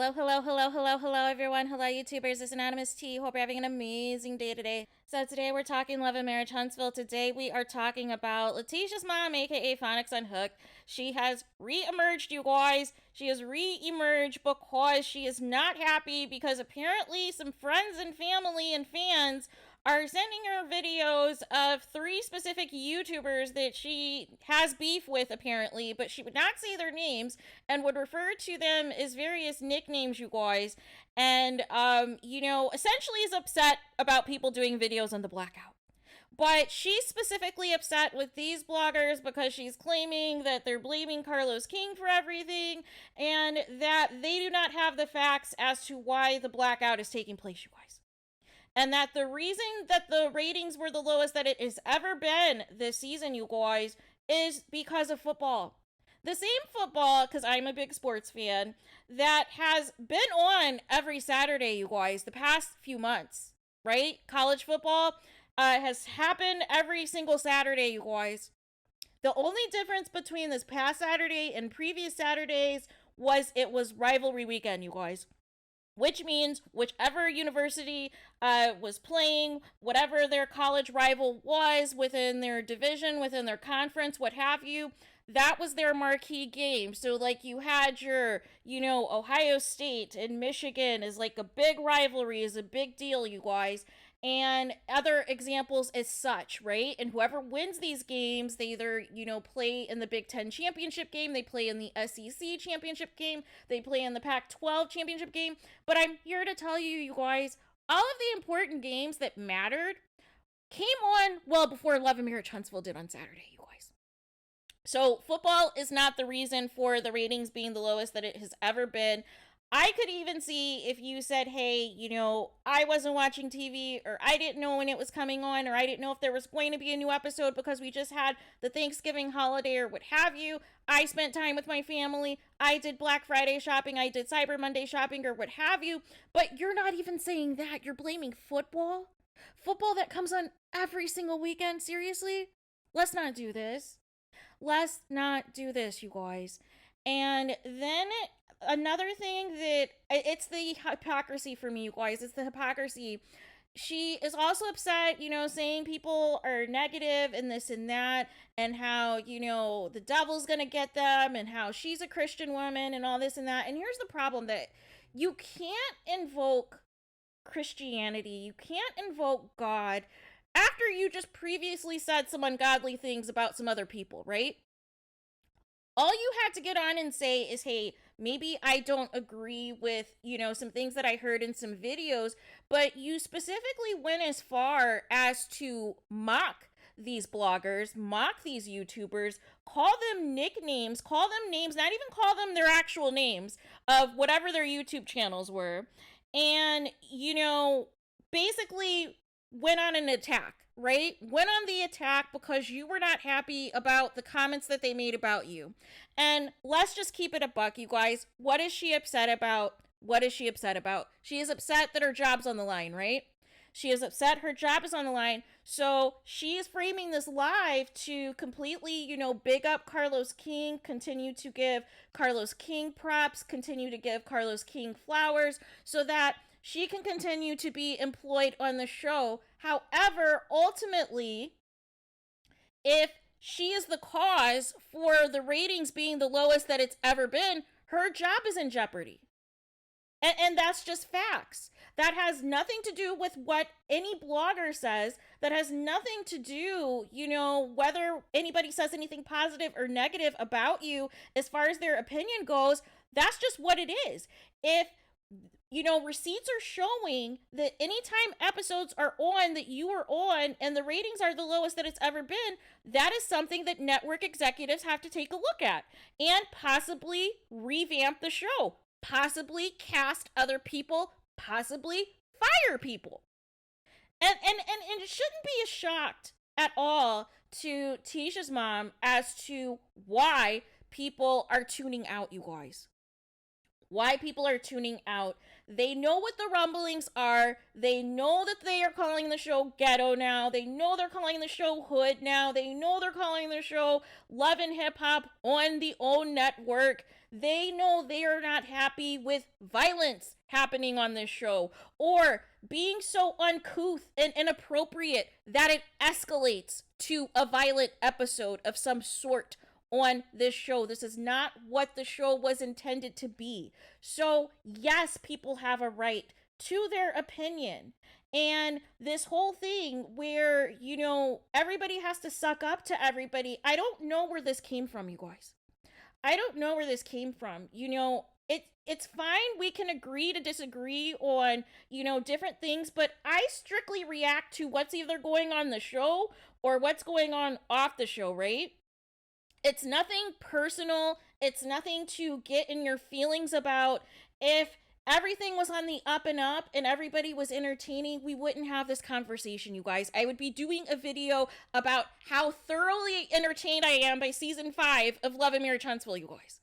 Hello, hello, hello, hello, hello, everyone. Hello, YouTubers. This is Anonymous T. Hope you're having an amazing day today. So today we're talking Love and Marriage Huntsville. Today we are talking about Latisha's mom, aka Phonics Unhooked. She has re-emerged, you guys. She has re-emerged because she is not happy because apparently some friends and family and fans are sending her videos of 3 specific YouTubers that she has beef with, apparently, but she would not say their names and would refer to them as various nicknames, you guys. And, essentially is upset about people doing videos on the blackout. But she's specifically upset with these bloggers because she's claiming that they're blaming Carlos King for everything and that they do not have the facts as to why the blackout is taking place, you guys. And that the reason that the ratings were the lowest that it has ever been this season, you guys, is because of football. The same football, because I'm a big sports fan, that has been on every Saturday, you guys, the past few months, right? College football has happened every single Saturday, you guys. The only difference between this past Saturday and previous Saturdays was it was rivalry weekend, you guys. Which means whichever university was playing, whatever their college rival was within their division, within their conference, what have you, that was their marquee game. So, like, you had your, Ohio State and Michigan is like a big rivalry, is a big deal, you guys. And other examples as such, right? And whoever wins these games, they either, play in the Big Ten championship game, they play in the SEC championship game, they play in the Pac-12 championship game. But I'm here to tell you, you guys, all of the important games that mattered came on well before Love and Marriage Huntsville did on Saturday, you guys. So football is not the reason for the ratings being the lowest that it has ever been. I could even see if you said, hey, I wasn't watching TV, or I didn't know when it was coming on, or I didn't know if there was going to be a new episode because we just had the Thanksgiving holiday or what have you. I spent time with my family. I did Black Friday shopping. I did Cyber Monday shopping or what have you. But you're not even saying that. You're blaming football? Football that comes on every single weekend? Seriously? Let's not do this. Let's not do this, you guys. And then another thing that it's the hypocrisy for me, you guys. It's the hypocrisy. She is also upset, saying people are negative and this and that, and how, the devil's gonna get them, and how she's a Christian woman and all this and that. And here's the problem: that you can't invoke Christianity, you can't invoke God after you just previously said some ungodly things about some other people, right? All you had to get on and say is, hey, maybe I don't agree with, some things that I heard in some videos, but you specifically went as far as to mock these bloggers, mock these YouTubers, call them nicknames, call them names, not even call them their actual names of whatever their YouTube channels were, and, basically went on an attack, right? Went on the attack because you were not happy about the comments that they made about you. And let's just keep it a buck, you guys. What is she upset about? What is she upset about? She is upset that her job's on the line, right? She is upset her job is on the line. So she is framing this live to completely, big up Carlos King, continue to give Carlos King props, continue to give Carlos King flowers, so that she can continue to be employed on the show. However, ultimately, if she is the cause for the ratings being the lowest that it's ever been, her job is in jeopardy. And that's just facts. That has nothing to do with what any blogger says. That has nothing to do, whether anybody says anything positive or negative about you as far as their opinion goes. That's just what it is. If receipts are showing that anytime episodes are on that you are on and the ratings are the lowest that it's ever been, that is something that network executives have to take a look at and possibly revamp the show, possibly cast other people, possibly fire people. And it shouldn't be a shock at all to Tisha's mom as to why people are tuning out, you guys. why people are tuning out. They know what the rumblings are. They know that they are calling the show ghetto now. They know they're calling the show hood now. They know they're calling the show Love and Hip Hop on the OWN network. They know they are not happy with violence happening on this show, or being so uncouth and inappropriate that it escalates to a violent episode of some sort on this show. This is not what the show was intended to be. So, yes, people have a right to their opinion. And this whole thing where, everybody has to suck up to everybody, I don't know where this came from, you guys. I don't know where this came from. It's fine. We can agree to disagree on, different things, but I strictly react to what's either going on the show or what's going on off the show, right? It's nothing personal. It's nothing to get in your feelings about. If everything was on the up and up and everybody was entertaining, we wouldn't have this conversation, you guys. I would be doing a video about how thoroughly entertained I am by season 5 of Love and Marriage Huntsville, you guys.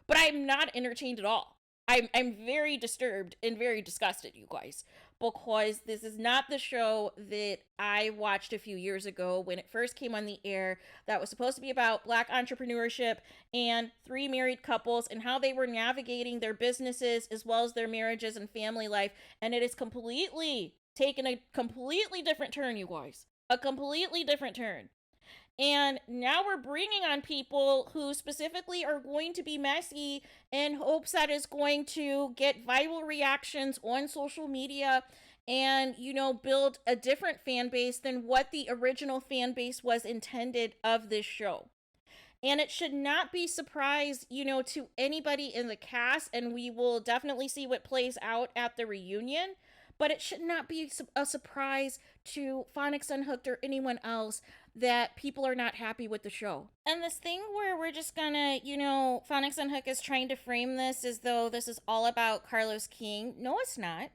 But I'm not entertained at all. I'm very disturbed and very disgusted, you guys, because this is not the show that I watched a few years ago when it first came on the air, that was supposed to be about Black entrepreneurship and 3 married couples and how they were navigating their businesses as well as their marriages and family life. And it is completely taken a completely different turn, you guys. A completely different turn. And now we're bringing on people who specifically are going to be messy in hopes that it's going to get viral reactions on social media and, build a different fan base than what the original fan base was intended of this show. And it should not be surprise, to anybody in the cast, and we will definitely see what plays out at the reunion. But it should not be a surprise to Phonics Unhooked or anyone else that people are not happy with the show. And this thing where we're just gonna, Phonics Unhooked is trying to frame this as though this is all about Carlos King. No, it's not.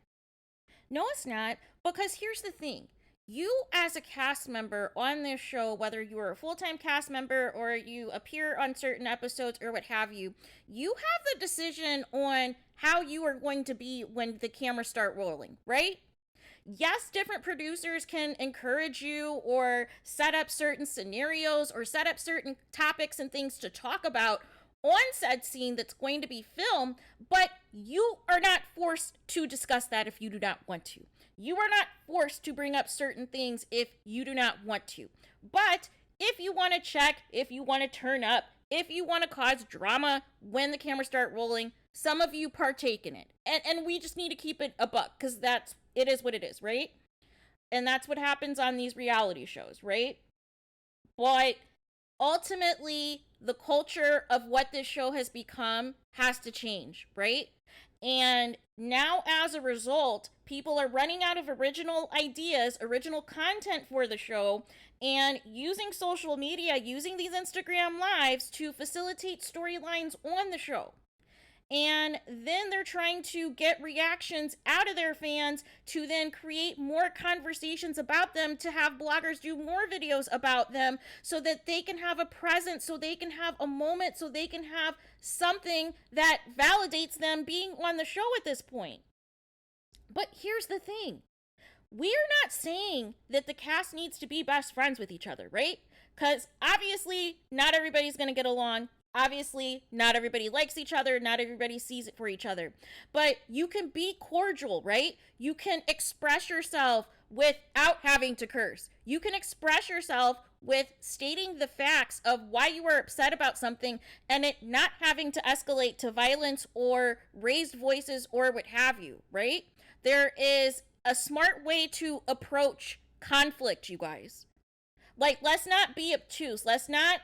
No, it's not. Because here's the thing. You as a cast member on this show, whether you are a full-time cast member or you appear on certain episodes or what have you, you have the decision on how you are going to be when the cameras start rolling, right? Yes, different producers can encourage you or set up certain scenarios or set up certain topics and things to talk about on said scene that's going to be filmed, but you are not forced to discuss that if you do not want to. You are not forced to bring up certain things if you do not want to. But if you want to check, if you want to turn up, if you want to cause drama when the cameras start rolling, some of you partake in it. And we just need to keep it a buck, because it is what it is, right? And that's what happens on these reality shows, right? But ultimately, the culture of what this show has become has to change, right? And now, as a result, people are running out of original ideas, original content for the show, and using social media, using these Instagram lives to facilitate storylines on the show. And then they're trying to get reactions out of their fans to then create more conversations about them, to have bloggers do more videos about them so that they can have a presence, so they can have a moment, so they can have something that validates them being on the show at this point. But here's the thing. We're not saying that the cast needs to be best friends with each other, right? Because obviously not everybody's going to get along. Obviously, not everybody likes each other. Not everybody sees it for each other. But you can be cordial, right? You can express yourself without having to curse. You can express yourself with stating the facts of why you are upset about something and it not having to escalate to violence or raised voices or what have you, right? There is a smart way to approach conflict, you guys. Like, let's not be obtuse. Let's not,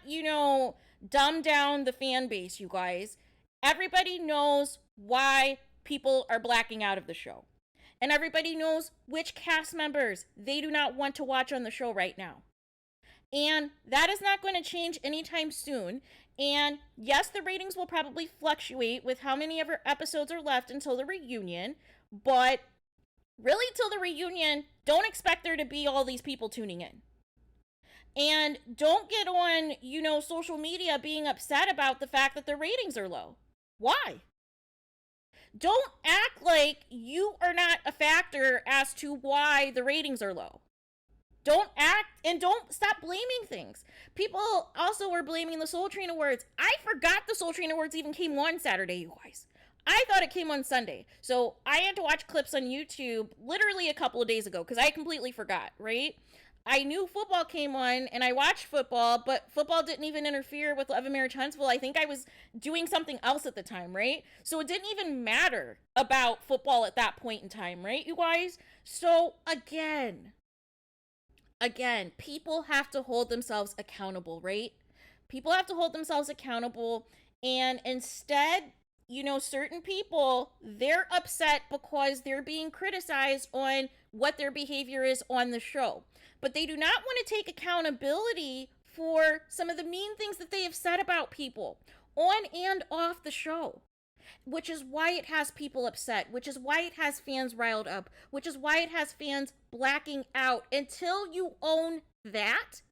dumb down the fan base, you guys. Everybody knows why people are blacking out of the show. And everybody knows which cast members they do not want to watch on the show right now. And that is not going to change anytime soon. And yes, the ratings will probably fluctuate with how many of our episodes are left until the reunion. But really, till the reunion, don't expect there to be all these people tuning in. And don't get on, social media being upset about the fact that the ratings are low. Why? Don't act like you are not a factor as to why the ratings are low. Don't act and don't stop blaming things. People also were blaming the Soul Train Awards. I forgot the Soul Train Awards even came on Saturday, you guys. I thought it came on Sunday. So I had to watch clips on YouTube literally a couple of days ago because I completely forgot, right? I knew football came on and I watched football, but football didn't even interfere with Love and Marriage Huntsville. I think I was doing something else at the time, right? So it didn't even matter about football at that point in time, right, you guys? So again, people have to hold themselves accountable, right? People have to hold themselves accountable. And instead, certain people, they're upset because they're being criticized on what their behavior is on the show. But they do not want to take accountability for some of the mean things that they have said about people on and off the show, which is why it has people upset, which is why it has fans riled up, which is why it has fans blacking out. Until you own that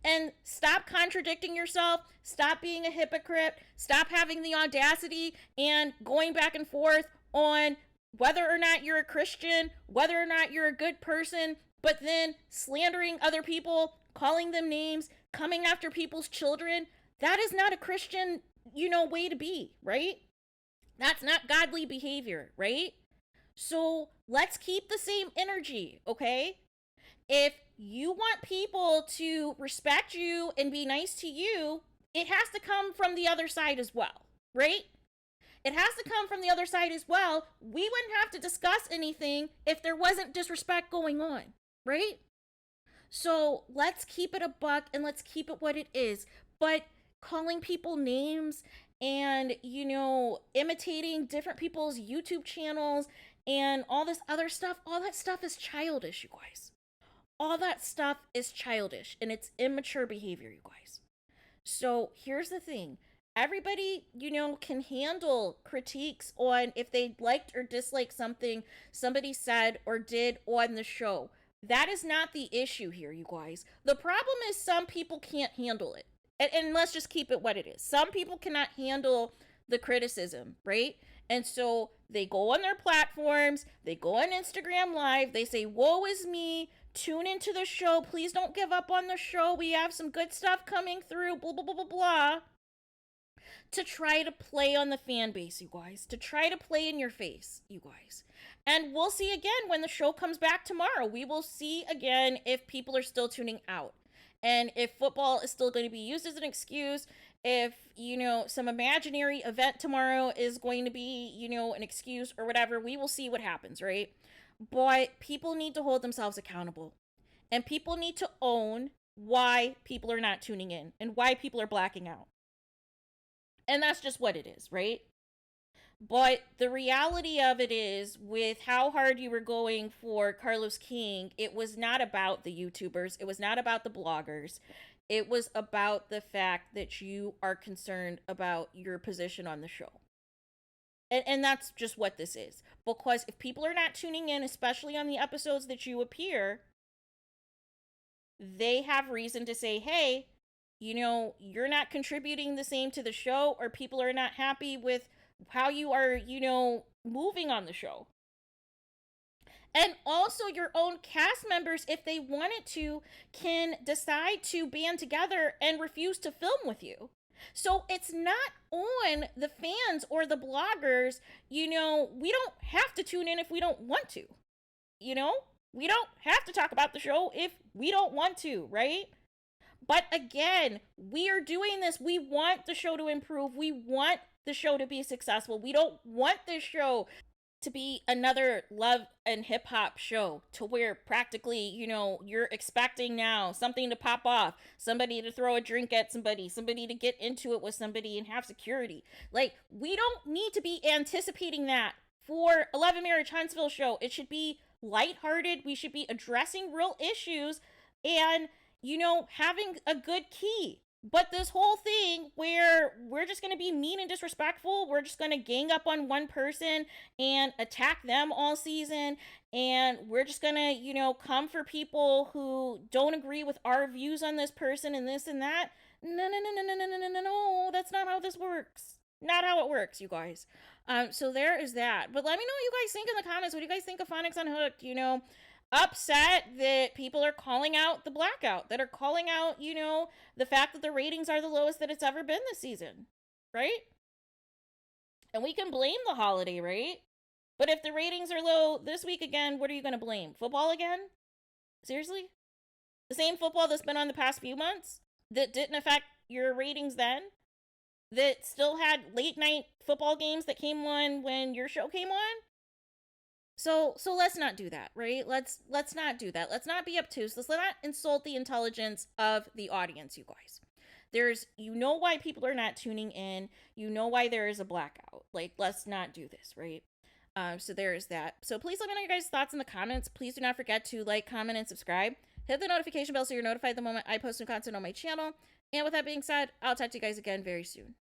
and stop contradicting yourself, stop being a hypocrite, stop having the audacity and going back and forth on whether or not you're a Christian, whether or not you're a good person, but then slandering other people, calling them names, coming after people's children. That is not a Christian, way to be, right? That's not godly behavior, right? So let's keep the same energy, okay? If you want people to respect you and be nice to you, it has to come from the other side as well, right? It has to come from the other side as well. We wouldn't have to discuss anything if there wasn't disrespect going on, right? So let's keep it a buck and let's keep it what it is. But calling people names and, imitating different people's YouTube channels and all this other stuff, all that stuff is childish, you guys. All that stuff is childish and it's immature behavior, you guys. So here's the thing. Everybody, can handle critiques on if they liked or disliked something somebody said or did on the show. That is not the issue here, you guys. The problem is some people can't handle it. And let's just keep it what it is. Some people cannot handle the criticism, right? And so they go on their platforms, they go on Instagram Live, they say, woe is me, tune into the show, please don't give up on the show, we have some good stuff coming through, blah, blah, blah, blah, blah. To try to play on the fan base, you guys. To try to play in your face, you guys. And we'll see again when the show comes back tomorrow. We will see again if people are still tuning out. And if football is still going to be used as an excuse, if, some imaginary event tomorrow is going to be, an excuse or whatever, we will see what happens, right? But people need to hold themselves accountable. And people need to own why people are not tuning in and why people are blacking out. And that's just what it is, right? But the reality of it is, with how hard you were going for Carlos King, it was not about the YouTubers. It was not about the bloggers. It was about the fact that you are concerned about your position on the show. And that's just what this is. Because if people are not tuning in, especially on the episodes that you appear, they have reason to say, hey, you're not contributing the same to the show, or people are not happy with how you are, moving on the show. And also your own cast members, if they wanted to, can decide to band together and refuse to film with you. So it's not on the fans or the bloggers, we don't have to tune in if we don't want to. We don't have to talk about the show if we don't want to, right? But again, we are doing this. We want the show to improve. We want the show to be successful. We don't want this show to be another love and hip hop show to where practically, you're expecting now something to pop off, somebody to throw a drink at somebody to get into it with somebody and have security. Like, we don't need to be anticipating that for a Love and Marriage Huntsville show. It should be lighthearted. We should be addressing real issues and, having a good key. But this whole thing where we're just going to be mean and disrespectful, we're just going to gang up on one person and attack them all season, and we're just going to, come for people who don't agree with our views on this person and this and that. No, that's not how this works. Not how it works, you guys. So there is that. But let me know what you guys think in the comments. What do you guys think of Phonics Unhooked? You know, upset that people are calling out the blackout, that are calling out, you know, the fact that the ratings are the lowest that it's ever been this season, right? And we can blame the holiday, right? But if the ratings are low this week again, what are you going to blame? Football again? Seriously? The same football that's been on the past few months that didn't affect your ratings then? That still had late night football games that came on when your show came on? So let's not do that, right? Let's not do that. Let's not be obtuse. Let's not insult the intelligence of the audience, you guys. There's, you know, why people are not tuning in. You know why there is a blackout. Like, let's not do this, right? So there is that. So please let me know your guys' thoughts in the comments. Please do not forget to like, comment, and subscribe. Hit the notification bell so you're notified the moment I post new content on my channel. And with that being said, I'll talk to you guys again very soon.